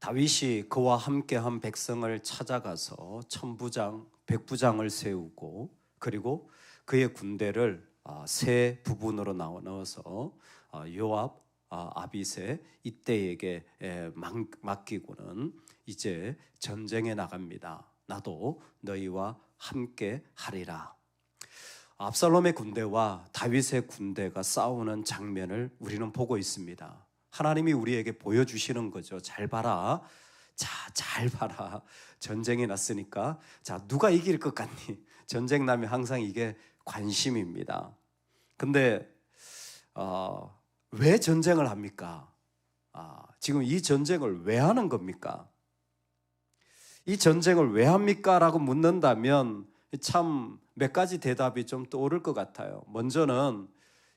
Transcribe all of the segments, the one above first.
다윗이 그와 함께한 백성을 찾아가서 천부장, 백부장을 세우고 그리고 그의 군대를 세 부분으로 나눠서 요압, 아비새 이때에게 맡기고는 이제 전쟁에 나갑니다. 나도 너희와 함께 하리라. 압살롬의 군대와 다윗의 군대가 싸우는 장면을 우리는 보고 있습니다. 하나님이 우리에게 보여주시는 거죠. 잘 봐라. 자, 잘 봐라. 전쟁이 났으니까 자, 누가 이길 것 같니? 전쟁 나면 항상 이게 관심입니다. 근데 왜 전쟁을 합니까? 지금 이 전쟁을 왜 하는 겁니까? 이 전쟁을 왜 합니까? 라고 묻는다면 참 몇 가지 대답이 좀 떠오를 것 같아요. 먼저는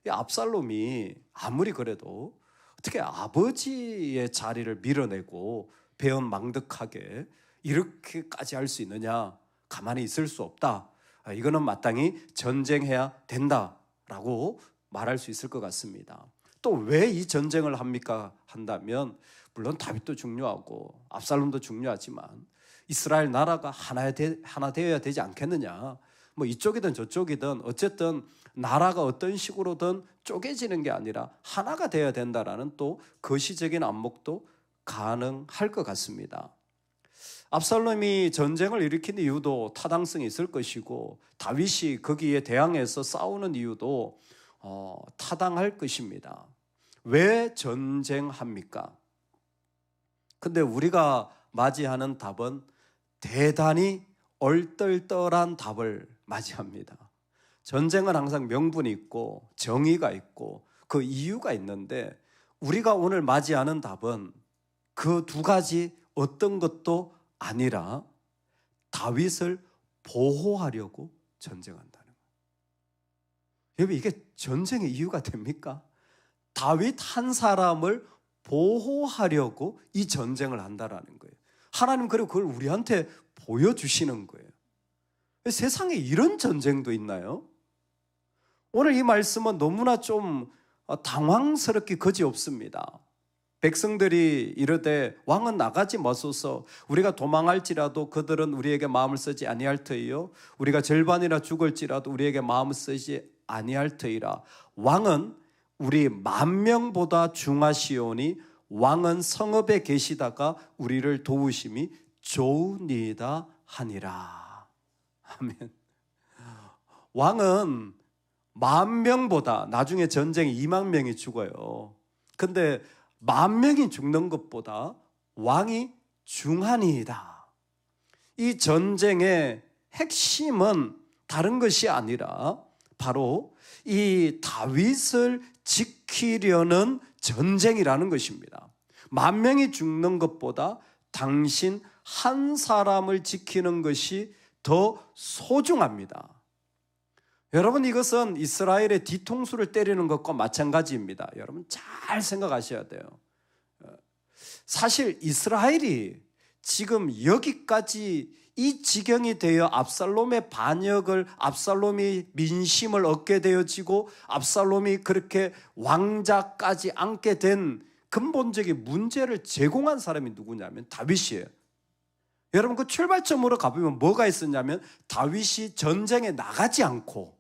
이 압살롬이 아무리 그래도 어떻게 아버지의 자리를 밀어내고 배은망덕하게 이렇게까지 할 수 있느냐? 가만히 있을 수 없다. 이거는 마땅히 전쟁해야 된다라고 말할 수 있을 것 같습니다. 또 왜 이 전쟁을 합니까? 한다면 물론 다윗도 중요하고 압살롬도 중요하지만 이스라엘 나라가 하나 되어야 되지 않겠느냐? 뭐 이쪽이든 저쪽이든 어쨌든 나라가 어떤 식으로든 쪼개지는 게 아니라 하나가 되어야 된다라는 또 거시적인 안목도 가능할 것 같습니다. 압살롬이 전쟁을 일으킨 이유도 타당성이 있을 것이고 다윗이 거기에 대항해서 싸우는 이유도 타당할 것입니다. 왜 전쟁합니까? 근데 우리가 맞이하는 답은 대단히 얼떨떨한 답을 맞이합니다. 전쟁은 항상 명분이 있고 정의가 있고 그 이유가 있는데 우리가 오늘 맞이하는 답은 그 두 가지 어떤 것도 아니라 다윗을 보호하려고 전쟁한다는 거예요. 여러분, 이게 전쟁의 이유가 됩니까? 다윗 한 사람을 보호하려고 이 전쟁을 한다라는 거예요. 하나님 그리고 그걸 우리한테 보여주시는 거예요. 세상에 이런 전쟁도 있나요? 오늘 이 말씀은 너무나 좀 당황스럽게 그지없습니다. 백성들이 이르되 왕은 나가지 마소서. 우리가 도망할지라도 그들은 우리에게 마음을 쓰지 아니할 터이요 우리가 절반이나 죽을지라도 우리에게 마음을 쓰지 아니할 터이라. 왕은 우리 10,000명보다 중하시오니 왕은 성읍에 계시다가 우리를 도우심이 좋으니이다 하니라. 아멘. 왕은 10,000명보다 나중에 전쟁에 20,000명이 죽어요. 근데 10,000명이 죽는 것보다 왕이 중하니이다. 이 전쟁의 핵심은 다른 것이 아니라 바로 이 다윗을 지키려는 전쟁이라는 것입니다. 10,000명이 죽는 것보다 당신 한 사람을 지키는 것이 더 소중합니다. 여러분, 이것은 이스라엘의 뒤통수를 때리는 것과 마찬가지입니다. 여러분 잘 생각하셔야 돼요. 사실 이스라엘이 지금 여기까지 이 지경이 되어 압살롬의 반역을, 압살롬이 민심을 얻게 되어지고 압살롬이 그렇게 왕자까지 앉게 된 근본적인 문제를 제공한 사람이 누구냐면 다윗이에요. 여러분, 그 출발점으로 가보면 뭐가 있었냐면 다윗이 전쟁에 나가지 않고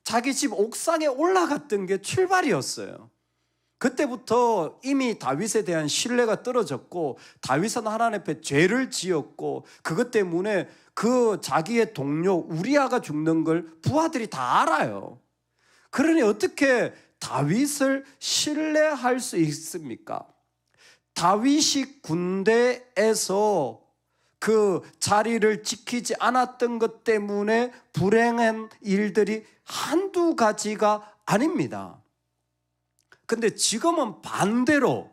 자기 집 옥상에 올라갔던 게 출발이었어요. 그때부터 이미 다윗에 대한 신뢰가 떨어졌고 다윗은 하나님 앞에 죄를 지었고 그것 때문에 그 자기의 동료 우리아가 죽는 걸 부하들이 다 알아요. 그러니 어떻게 다윗을 신뢰할 수 있습니까? 다윗이 군대에서 그 자리를 지키지 않았던 것 때문에 불행한 일들이 한두 가지가 아닙니다. 근데 지금은 반대로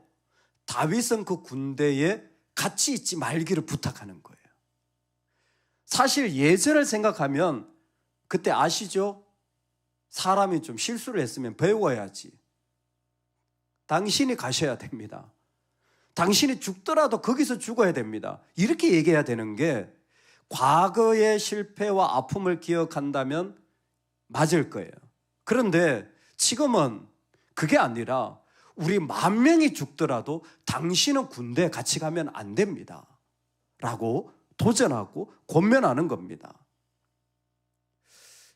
다윗은 그 군대에 같이 있지 말기를 부탁하는 거예요. 사실 예전을 생각하면 그때 아시죠? 사람이 좀 실수를 했으면 배워야지. 당신이 가셔야 됩니다. 당신이 죽더라도 거기서 죽어야 됩니다. 이렇게 얘기해야 되는 게 과거의 실패와 아픔을 기억한다면 맞을 거예요. 그런데 지금은 그게 아니라 우리 10,000명이 죽더라도 당신은 군대에 같이 가면 안 됩니다 라고 도전하고 권면하는 겁니다.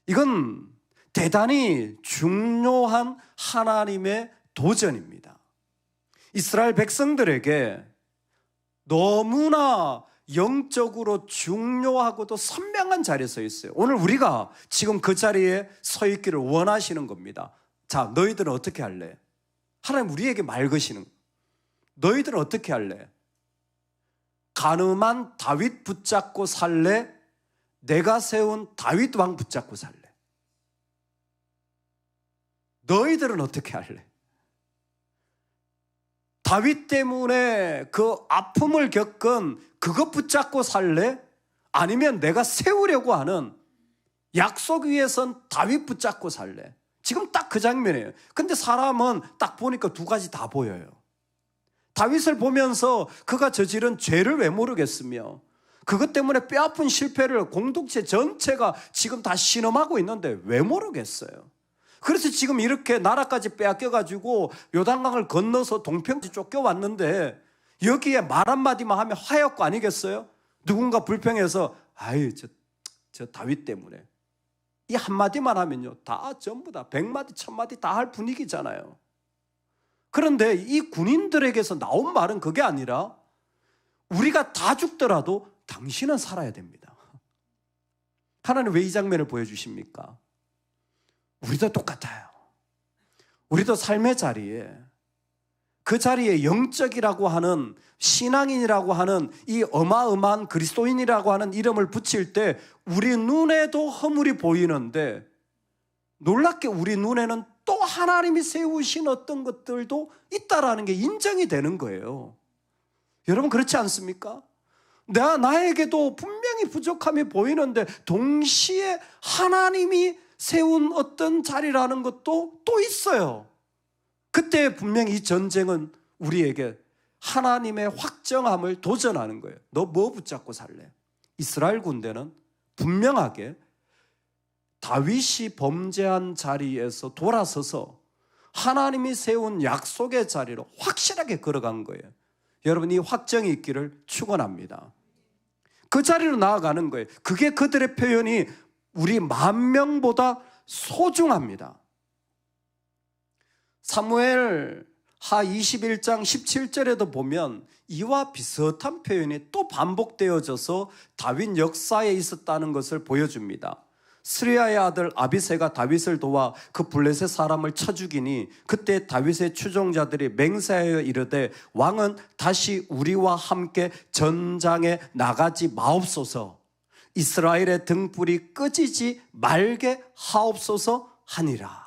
이건 대단히 중요한 하나님의 도전입니다. 이스라엘 백성들에게 너무나 영적으로 중요하고도 선명한 자리에 서 있어요. 오늘 우리가 지금 그 자리에 서 있기를 원하시는 겁니다. 자, 너희들은 어떻게 할래? 하나님 우리에게 말 거시는, 너희들은 어떻게 할래? 가늠한 다윗 붙잡고 살래? 내가 세운 다윗 왕 붙잡고 살래? 너희들은 어떻게 할래? 다윗 때문에 그 아픔을 겪은 그것 붙잡고 살래? 아니면 내가 세우려고 하는 약속 위에 선 다윗 붙잡고 살래? 지금 딱 그 장면이에요. 근데 사람은 딱 보니까 두 가지 다 보여요. 다윗을 보면서 그가 저지른 죄를 왜 모르겠으며 그것 때문에 뼈아픈 실패를 공동체 전체가 지금 다 신음하고 있는데 왜 모르겠어요? 그래서 지금 이렇게 나라까지 빼앗겨가지고 요단강을 건너서 동평지 쫓겨왔는데 여기에 말 한마디만 하면 화해할 거 아니겠어요? 누군가 불평해서 아유 저 다윗 때문에 이 한마디만 하면요 다 전부 다 100마디 1000마디 다 할 분위기잖아요. 그런데 이 군인들에게서 나온 말은 그게 아니라 우리가 다 죽더라도 당신은 살아야 됩니다. 하나님 왜 이 장면을 보여주십니까? 우리도 똑같아요. 우리도 삶의 자리에 그 자리에 영적이라고 하는 신앙인이라고 하는 이 어마어마한 그리스도인이라고 하는 이름을 붙일 때 우리 눈에도 허물이 보이는데 놀랍게 우리 눈에는 또 하나님이 세우신 어떤 것들도 있다라는 게 인정이 되는 거예요. 여러분 그렇지 않습니까? 나에게도 분명히 부족함이 보이는데 동시에 하나님이 세운 어떤 자리라는 것도 또 있어요. 그때 분명히 이 전쟁은 우리에게 하나님의 확정함을 도전하는 거예요. 너 뭐 붙잡고 살래? 이스라엘 군대는 분명하게 다윗이 범죄한 자리에서 돌아서서 하나님이 세운 약속의 자리로 확실하게 걸어간 거예요. 여러분 이 확정이 있기를 축원합니다. 그 자리로 나아가는 거예요. 그게 그들의 표현이 우리 10,000명보다 소중합니다. 사무엘 하 21장 17절에도 보면 이와 비슷한 표현이 또 반복되어져서 다윗 역사에 있었다는 것을 보여줍니다. 스리야의 아들 아비새가 다윗을 도와 그 블레셋 사람을 쳐 죽이니 그때 다윗의 추종자들이 맹세하여 이르되 왕은 다시 우리와 함께 전장에 나가지 마옵소서, 이스라엘의 등불이 꺼지지 말게 하옵소서 하니라.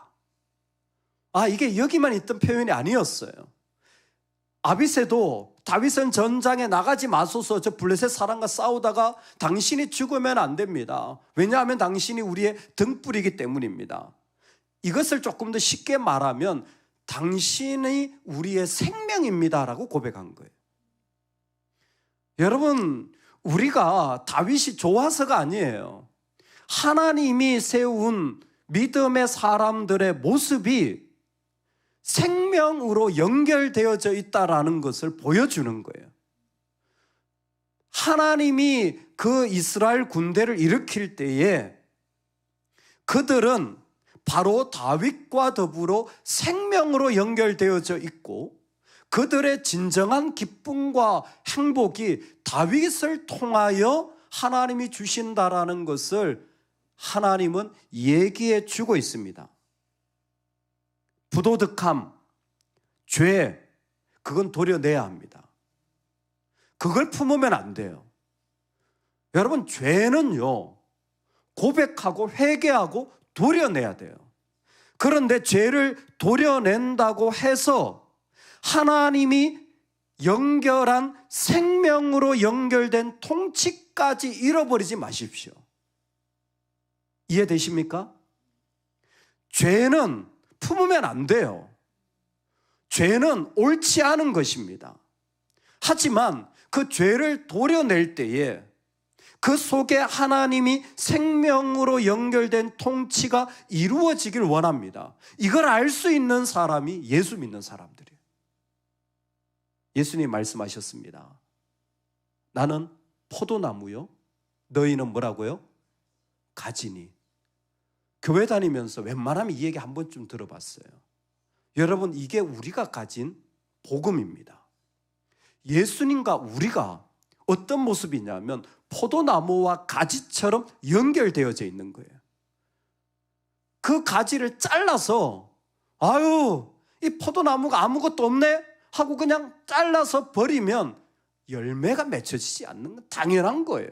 이게 여기만 있던 표현이 아니었어요. 아비새도 다윗은 전장에 나가지 마소서, 저 블레셋 사람과 싸우다가 당신이 죽으면 안 됩니다. 왜냐하면 당신이 우리의 등불이기 때문입니다. 이것을 조금 더 쉽게 말하면 당신이 우리의 생명입니다라고 고백한 거예요. 여러분 우리가 다윗이 좋아서가 아니에요. 하나님이 세운 믿음의 사람들의 모습이 생명으로 연결되어져 있다라는 것을 보여주는 거예요. 하나님이 그 이스라엘 군대를 일으킬 때에 그들은 바로 다윗과 더불어 생명으로 연결되어져 있고 그들의 진정한 기쁨과 행복이 다윗을 통하여 하나님이 주신다라는 것을 하나님은 얘기해 주고 있습니다. 부도덕함, 죄, 그건 도려내야 합니다. 그걸 품으면 안 돼요. 여러분 죄는요 고백하고 회개하고 도려내야 돼요. 그런데 죄를 도려낸다고 해서 하나님이 연결한 생명으로 연결된 통치까지 잃어버리지 마십시오. 이해되십니까? 죄는 품으면 안 돼요. 죄는 옳지 않은 것입니다. 하지만 그 죄를 도려낼 때에 그 속에 하나님이 생명으로 연결된 통치가 이루어지길 원합니다. 이걸 알 수 있는 사람이 예수 믿는 사람들이에요. 예수님이 말씀하셨습니다. 나는 포도나무요, 너희는 뭐라고요? 가지니. 교회 다니면서 웬만하면 이 얘기 한 번쯤 들어봤어요. 여러분, 이게 우리가 가진 복음입니다. 예수님과 우리가 어떤 모습이냐면 포도나무와 가지처럼 연결되어져 있는 거예요. 그 가지를 잘라서 아유, 이 포도나무가 아무것도 없네 하고 그냥 잘라서 버리면 열매가 맺혀지지 않는 건 당연한 거예요.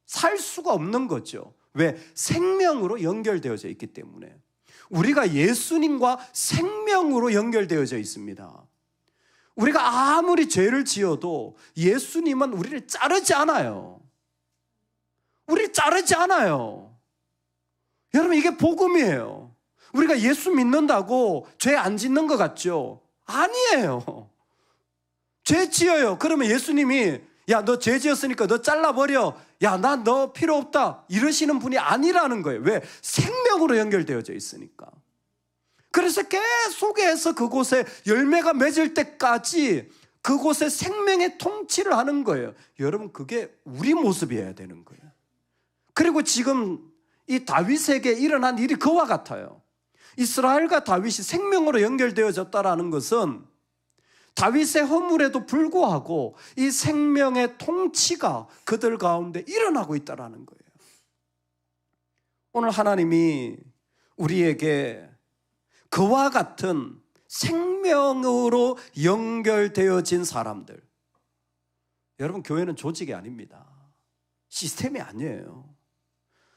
살 수가 없는 거죠. 왜? 생명으로 연결되어져 있기 때문에. 우리가 예수님과 생명으로 연결되어져 있습니다. 우리가 아무리 죄를 지어도 예수님은 우리를 자르지 않아요. 우리를 자르지 않아요. 여러분, 이게 복음이에요. 우리가 예수 믿는다고 죄 안 짓는 것 같죠? 아니에요. 죄 지어요. 그러면 예수님이 야, 너 죄 지었으니까 너 잘라버려. 야, 난 너 필요 없다. 이러시는 분이 아니라는 거예요. 왜? 생명으로 연결되어져 있으니까. 그래서 계속해서 그곳에 열매가 맺을 때까지 그곳에 생명의 통치를 하는 거예요. 여러분, 그게 우리 모습이어야 되는 거예요. 그리고 지금 이 다윗에게 일어난 일이 그와 같아요. 이스라엘과 다윗이 생명으로 연결되어졌다는 것은 다윗의 허물에도 불구하고 이 생명의 통치가 그들 가운데 일어나고 있다는 거예요. 오늘 하나님이 우리에게 그와 같은 생명으로 연결되어진 사람들, 여러분, 교회는 조직이 아닙니다. 시스템이 아니에요.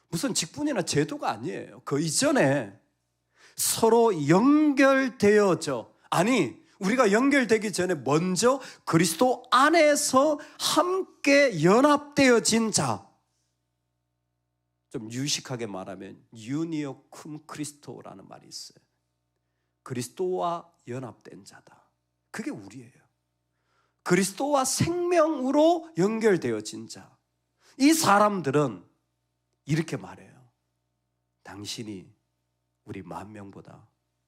무슨 직분이나 제도가 아니에요. 그 이전에 서로 연결되어져, 아니 우리가 연결되기 전에 먼저 그리스도 안에서 함께 연합되어진 자, 좀 유식하게 말하면 유니오 쿰 크리스토라는 말이 있어요. 그리스도와 연합된 자다. 그게 우리예요. 그리스도와 생명으로 연결되어진 자. 이 사람들은 이렇게 말해요. 당신이 우리 10,000명보다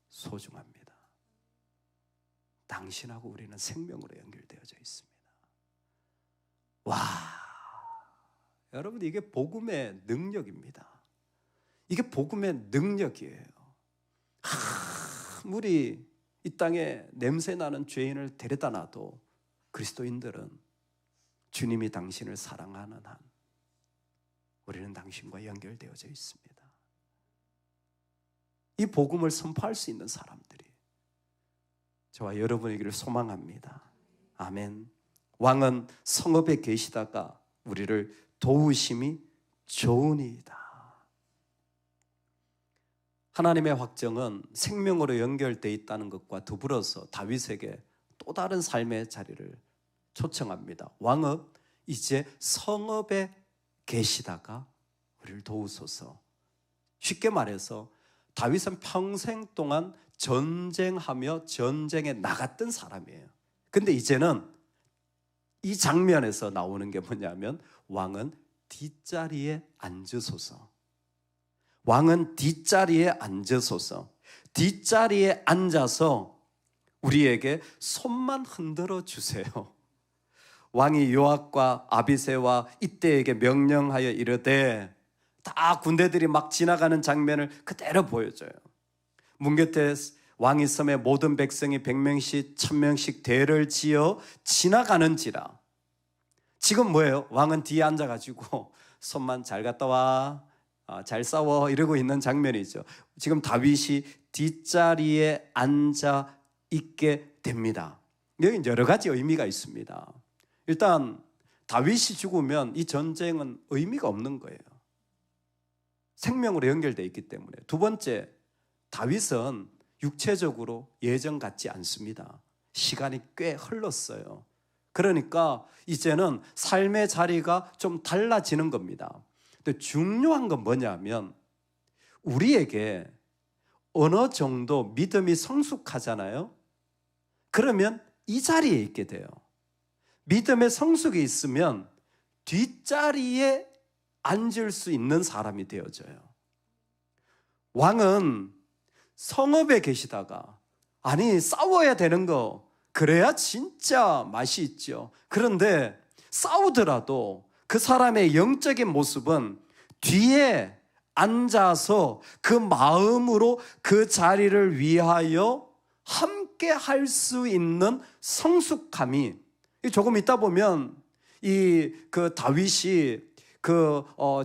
소중합니다. 당신하고 우리는 생명으로 연결되어져 있습니다. 와, 여러분, 이게 복음의 능력입니다. 이게 복음의 능력이에요. 아무리 이 땅에 냄새나는 죄인을 데려다 놔도 그리스도인들은 주님이 당신을 사랑하는 한 우리는 당신과 연결되어져 있습니다. 이 복음을 선포할 수 있는 사람들이 저와 여러분에게를 소망합니다. 아멘. 왕은 성읍에 계시다가 우리를 도우심이 좋으니이다. 하나님의 확정은 생명으로 연결되어 있다는 것과 더불어서 다윗에게 또 다른 삶의 자리를 초청합니다. 왕은 이제 성읍에 계시다가 우리를 도우소서. 쉽게 말해서 다윗은 평생 동안 전쟁하며 전쟁에 나갔던 사람이에요. 근데 이제는 이 장면에서 나오는 게 뭐냐면 왕은 뒷자리에 앉으소서. 왕은 뒷자리에 앉으소서. 뒷자리에 앉아서 우리에게 손만 흔들어 주세요. 왕이 요압과 아비새와 이때에게 명령하여 이르되, 다 군대들이 막 지나가는 장면을 그대로 보여줘요. 문 곁에 왕이 섬에 모든 백성이 100명씩 1000명씩 대를 지어 지나가는지라. 지금 뭐예요? 왕은 뒤에 앉아가지고 손만 잘 갔다 와, 잘 싸워 이러고 있는 장면이죠. 지금 다윗이 뒷자리에 앉아 있게 됩니다. 여기 여러 가지 의미가 있습니다. 일단 다윗이 죽으면 이 전쟁은 의미가 없는 거예요. 생명으로 연결되어 있기 때문에. 두 번째, 다윗은 육체적으로 예전 같지 않습니다. 시간이 꽤 흘렀어요. 그러니까 이제는 삶의 자리가 좀 달라지는 겁니다. 근데 중요한 건 뭐냐면 우리에게 어느 정도 믿음이 성숙하잖아요. 그러면 이 자리에 있게 돼요. 믿음의 성숙이 있으면 뒷자리에 앉을 수 있는 사람이 되어져요. 왕은 성읍에 계시다가, 아니 싸워야 되는 거 그래야 진짜 맛이 있죠. 그런데 싸우더라도 그 사람의 영적인 모습은 뒤에 앉아서 그 마음으로 그 자리를 위하여 함께 할 수 있는 성숙함이, 조금 있다 보면 그 다윗이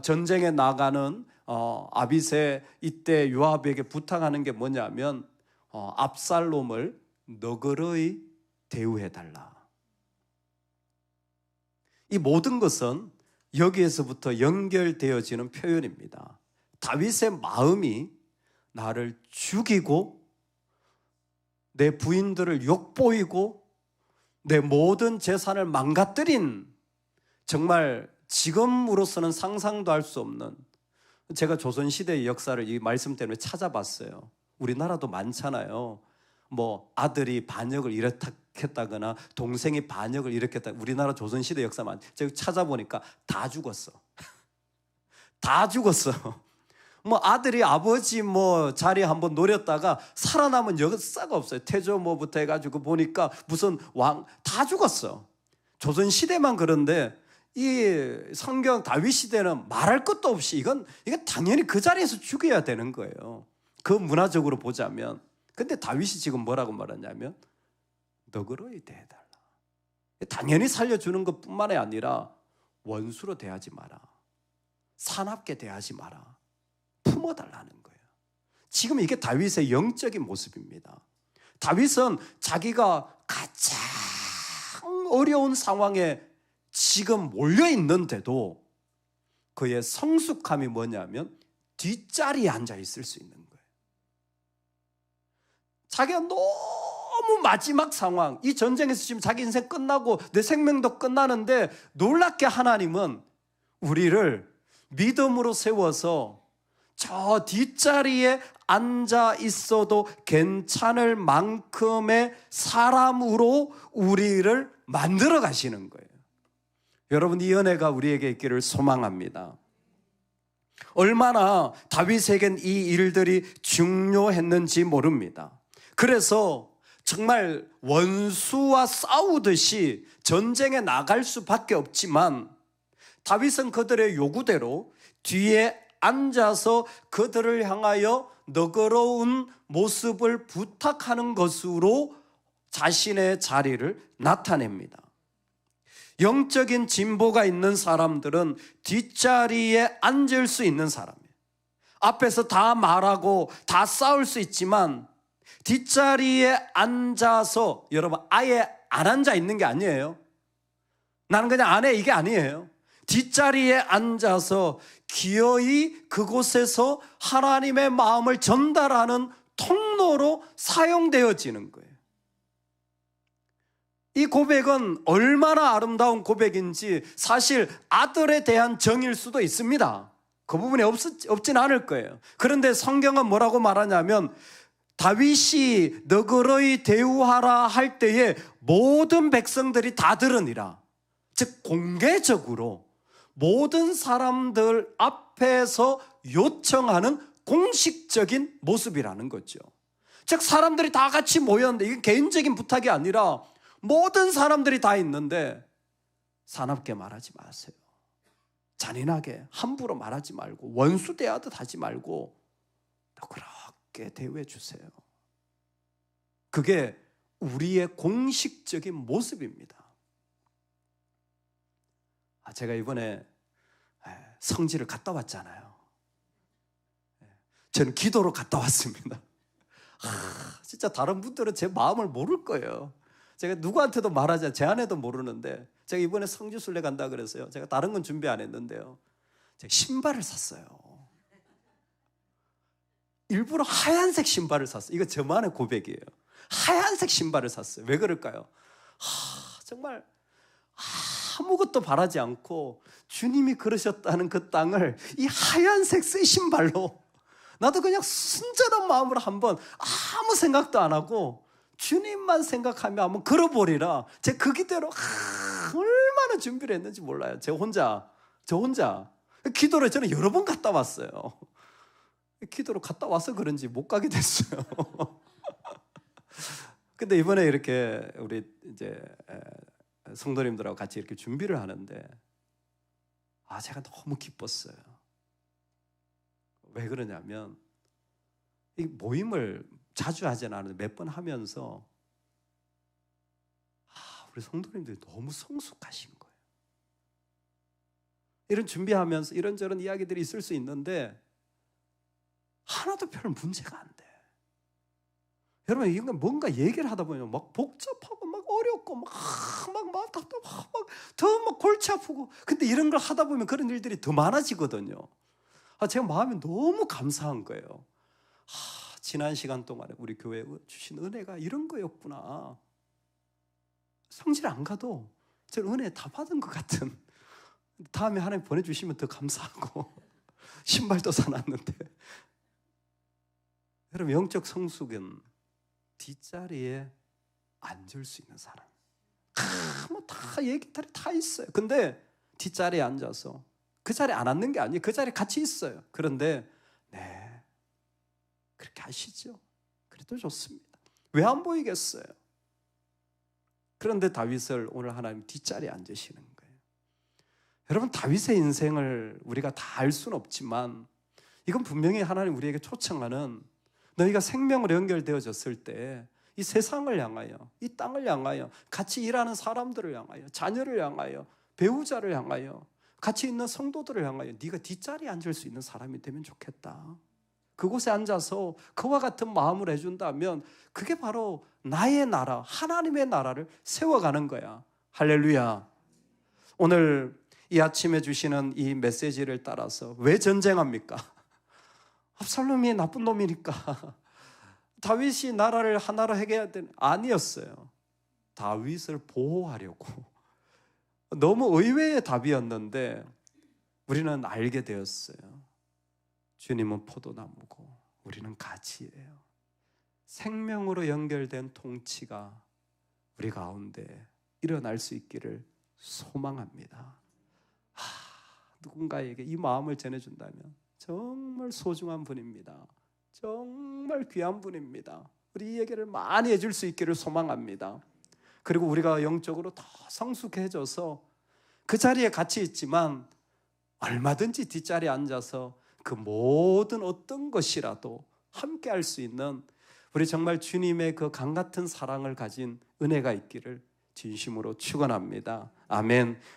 전쟁에 나가는 아빗의 이때 요압에게 부탁하는 게 뭐냐면 압살롬을 너그러이 대우해달라. 이 모든 것은 여기에서부터 연결되어지는 표현입니다. 다윗의 마음이 나를 죽이고 내 부인들을 욕보이고 내 모든 재산을 망가뜨린, 정말 지금으로서는 상상도 할 수 없는, 제가 조선시대의 역사를 이 말씀 때문에 찾아봤어요. 우리나라도 많잖아요. 뭐 아들이 반역을 일으켰다거나 동생이 반역을 일으켰다. 우리나라 조선시대 역사만 제가 찾아보니까 다 죽었어. 다 죽었어. 뭐 아들이 아버지 자리 한번 노렸다가 살아남은 역사가 없어요. 태조 뭐부터 해가지고 보니까 무슨 왕 다 죽었어. 조선시대만 그런데 이 성경 다윗 시대는 말할 것도 없이 이건 당연히 그 자리에서 죽여야 되는 거예요. 그 문화적으로 보자면. 근데 다윗이 지금 뭐라고 말하냐면 너그러이 대해달라. 당연히 살려주는 것뿐만 아니라 원수로 대하지 마라. 사납게 대하지 마라. 품어달라는 거예요. 지금 이게 다윗의 영적인 모습입니다. 다윗은 자기가 가장 어려운 상황에 지금 몰려 있는데도 그의 성숙함이 뭐냐면 뒷자리에 앉아 있을 수 있는 거예요. 자기가 너무 마지막 상황, 이 전쟁에서 지금 자기 인생 끝나고 내 생명도 끝나는데 놀랍게 하나님은 우리를 믿음으로 세워서 저 뒷자리에 앉아 있어도 괜찮을 만큼의 사람으로 우리를 만들어 가시는 거예요. 여러분, 이 은혜가 우리에게 있기를 소망합니다. 얼마나 다윗에겐 이 일들이 중요했는지 모릅니다. 그래서 정말 원수와 싸우듯이 전쟁에 나갈 수밖에 없지만 다윗은 그들의 요구대로 뒤에 앉아서 그들을 향하여 너그러운 모습을 부탁하는 것으로 자신의 자리를 나타냅니다. 영적인 진보가 있는 사람들은 뒷자리에 앉을 수 있는 사람이에요. 앞에서 다 말하고 다 싸울 수 있지만 뒷자리에 앉아서, 여러분, 아예 안 앉아 있는 게 아니에요. 나는 그냥 안 해, 이게 아니에요. 뒷자리에 앉아서 기어이 그곳에서 하나님의 마음을 전달하는 통로로 사용되어지는 거예요. 이 고백은 얼마나 아름다운 고백인지 사실 아들에 대한 정일 수도 있습니다. 그 부분이 없진 않을 거예요. 그런데 성경은 뭐라고 말하냐면 다윗이 너그러이 대우하라 할 때에 모든 백성들이 다 들으니라. 즉 공개적으로 모든 사람들 앞에서 요청하는 공식적인 모습이라는 거죠. 즉 사람들이 다 같이 모였는데 이게 개인적인 부탁이 아니라 모든 사람들이 다 있는데 사납게 말하지 마세요. 잔인하게 함부로 말하지 말고 원수 대하듯 하지 말고 그렇게 대우해 주세요. 그게 우리의 공식적인 모습입니다. 제가 이번에 성지를 갔다 왔잖아요. 저는 기도로 갔다 왔습니다. 진짜 다른 분들은 제 마음을 모를 거예요. 제가 누구한테도 말하지, 제 아내도 모르는데 제가 이번에 성지순례 간다 그래서요. 제가 다른 건 준비 안 했는데요. 제가 신발을 샀어요. 일부러 하얀색 신발을 샀어요. 이거 저만의 고백이에요. 하얀색 신발을 샀어요. 왜 그럴까요? 정말 아무것도 바라지 않고 주님이 그러셨다는 그 땅을 이 하얀색 새 신발로 나도 그냥 순전한 마음으로 한번 아무 생각도 안 하고 주님만 생각하며 한번 걸어보리라. 제가 그 기대로 얼마나 준비를 했는지 몰라요. 저 혼자 기도를 저는 여러 번 갔다 왔어요. 기도로 갔다 와서 그런지 못 가게 됐어요. 근데 이번에 이렇게 우리 이제 성도님들하고 같이 이렇게 준비를 하는데 제가 너무 기뻤어요. 왜 그러냐면 이 모임을 자주 하지는 않는데 몇 번 하면서 우리 성도님들이 너무 성숙하신 거예요. 이런 준비하면서 이런저런 이야기들이 있을 수 있는데 하나도 별 문제가 안 돼. 여러분, 이거 뭔가 얘기를 하다 보면 막 복잡하고 막 어렵고 막 답답하고 더 막 골치 아프고, 근데 이런 걸 하다 보면 그런 일들이 더 많아지거든요. 제가 마음이 너무 감사한 거예요. 지난 시간 동안에 우리 교회에 주신 은혜가 이런 거였구나. 성질 안 가도 저는 은혜 다 받은 것 같은, 다음에 하나님 보내주시면 더 감사하고 신발도 사놨는데. 여러분, 영적 성숙은 뒷자리에 앉을 수 있는 사람. 뭐 다 얘기들이 다 있어요. 근데 뒷자리에 앉아서, 그 자리에 안 앉는 게 아니에요. 그 자리에 같이 있어요. 그런데 네, 그렇게 하시죠. 그래도 좋습니다. 왜 안 보이겠어요? 그런데 다윗을 오늘 하나님 뒷자리에 앉으시는 거예요. 여러분, 다윗의 인생을 우리가 다 알 수는 없지만 이건 분명히 하나님 우리에게 초청하는, 너희가 생명으로 연결되어졌을 때 이 세상을 향하여, 이 땅을 향하여, 같이 일하는 사람들을 향하여, 자녀를 향하여, 배우자를 향하여, 같이 있는 성도들을 향하여 네가 뒷자리에 앉을 수 있는 사람이 되면 좋겠다. 그곳에 앉아서 그와 같은 마음을 해준다면 그게 바로 나의 나라, 하나님의 나라를 세워가는 거야. 할렐루야. 오늘 이 아침에 주시는 이 메시지를 따라서 왜 전쟁합니까? 압살롬이 나쁜 놈이니까. 다윗이 나라를 하나로 해결해야 되는, 아니었어요. 다윗을 보호하려고. 너무 의외의 답이었는데 우리는 알게 되었어요. 주님은 포도나무고 우리는 가지예요. 생명으로 연결된 통치가 우리 가운데 일어날 수 있기를 소망합니다. 누군가에게 이 마음을 전해준다면 정말 소중한 분입니다. 정말 귀한 분입니다. 우리 이 얘기를 많이 해줄 수 있기를 소망합니다. 그리고 우리가 영적으로 더 성숙해져서 그 자리에 같이 있지만 얼마든지 뒷자리에 앉아서 그 모든 어떤 것이라도 함께 할 수 있는, 우리 정말 주님의 그 강 같은 사랑을 가진 은혜가 있기를 진심으로 축원합니다. 아멘.